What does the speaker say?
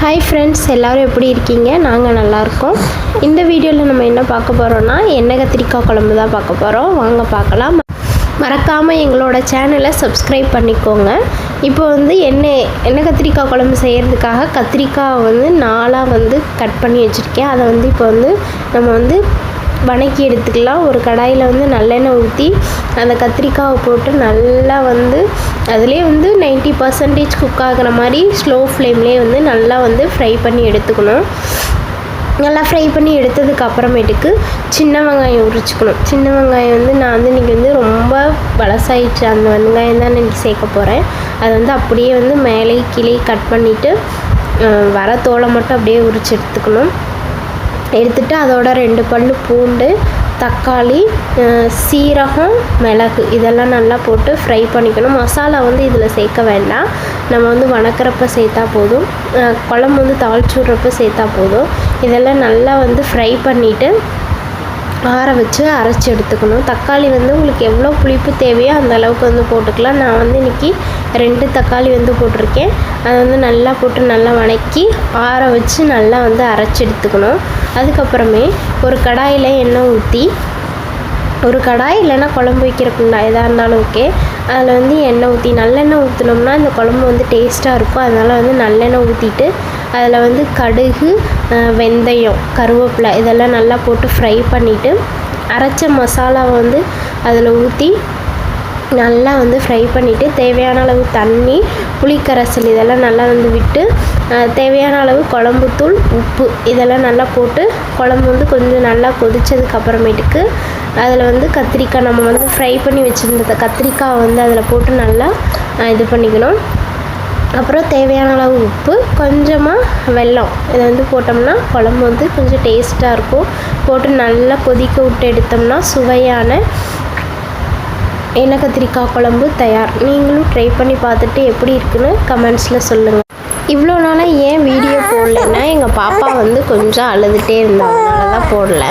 Hi friends, எல்லோரும் எப்படி இருக்கீங்க? நாங்கள் நல்லாயிருக்கோம். இந்த வீடியோவில் நம்ம என்ன பார்க்க போகிறோன்னா எண்ணெய் கத்திரிக்காய் குழம்பு தான் பார்க்க போகிறோம். வாங்க பார்க்கலாம். மறக்காமல் எங்களோட சேனலை சப்ஸ்கிரைப் பண்ணிக்கோங்க. இப்போ எண்ணெய் கத்திரிக்காய் குழம்பு செய்கிறதுக்காக கத்திரிக்காய் 4 கட் பண்ணி வச்சுருக்கேன். அதை இப்போ நம்ம வணக்கி எடுத்துக்கலாம். ஒரு கடாயில் நல்லெண்ணெய் ஊற்றி அந்த கத்திரிக்காவை போட்டு நல்லா அதுலேயே 90% குக் ஆகிற மாதிரி ஸ்லோ ஃப்ளேம்லேயே நல்லா ஃப்ரை பண்ணி எடுத்துக்கணும். நல்லா ஃப்ரை பண்ணி எடுத்ததுக்கு அப்புறமேட்டுக்கு சின்ன வெங்காயம் உரிச்சிக்கணும். சின்ன வெங்காயம் நான் இன்றைக்கி ரொம்ப பழசாயிடுச்சு. அந்த வெங்காயம் தான் இன்றைக்கி சேர்க்க போகிறேன். அது அப்படியே மேலே கீழே கட் பண்ணிவிட்டு வர தோலை மட்டும் அப்படியே உரித்து எடுத்துட்டு அதோட 2 பல் பூண்டு, தக்காளி, சீரகம், மிளகு இதெல்லாம் நல்லா போட்டு ஃப்ரை பண்ணிக்கணும். மசாலா இதில் சேர்க்க வேண்டாம். நம்ம வணக்கிறப்ப சேர்த்தா போதும். குழம்பு தாளிச்சு விட்றப்ப சேர்த்தா போதும். இதெல்லாம் நல்லா ஃப்ரை பண்ணிவிட்டு ஆற வச்சு அரைச்சி எடுத்துக்கணும். தக்காளி உங்களுக்கு எவ்வளோ புளிப்பு தேவையோ அந்த அளவுக்கு போட்டுக்கலாம். நான் இன்றைக்கி 2 தக்காளி போட்டிருக்கேன். அதை நல்லா போட்டு நல்லா வணக்கி ஆற வச்சு நல்லா அரைச்சி எடுத்துக்கணும். அதுக்கப்புறமே ஒரு கடாயில் எண்ணெய் ஊற்றி, ஒரு கடாய் இல்லைன்னா குழம்பு வைக்கிற குண்டாய் எதாக இருந்தாலும் ஓகே, அதில் எண்ணெய் ஊற்றி நல்லெண்ணெய் ஊற்றினோம்னா இந்த குழம்பு டேஸ்ட்டாக இருக்கும். அதனால் நல்லெண்ணெய் ஊற்றிட்டு அதில் கடுகு, வெந்தயம், கருவேப்பிலை இதெல்லாம் நல்லா போட்டு ஃப்ரை பண்ணிவிட்டு அரைச்ச மசாலாவை அதில் ஊற்றி நல்லா ஃப்ரை பண்ணிவிட்டு தேவையான அளவு தண்ணி, புளிக்கரைசல் இதெல்லாம் நல்லா விட்டு தேவையான அளவு குழம்புத்தூள், உப்பு இதெல்லாம் நல்லா போட்டு குழம்பு கொஞ்சம் நல்லா கொதித்ததுக்கு அப்புறமேட்டுக்கு அதில் கத்திரிக்காய் நம்ம ஃப்ரை பண்ணி வச்சுருந்த கத்திரிக்காய் அதில் போட்டு நல்லா இது பண்ணிக்கணும். அப்புறம் தேவையான அளவு உப்பு, கொஞ்சமாக வெல்லம் இதை போட்டோம்னா குழம்பு கொஞ்சம் டேஸ்ட்டாக இருக்கும். போட்டு நல்லா கொதிக்க விட்டு எடுத்தோம்னா சுவையான எண்ணெய் கத்திரிக்காய் குழம்பு தயார். நீங்களும் ட்ரை பண்ணி பார்த்துட்டு எப்படி இருக்குன்னு கமெண்ட்ஸில் சொல்லுங்கள். இவ்வளோ நாளாக ஏன் வீடியோ போடலைன்னா எங்கள் பாப்பா கொஞ்சம் அழுதுகிட்டே இருந்தாங்க, அதனால தான் போடல.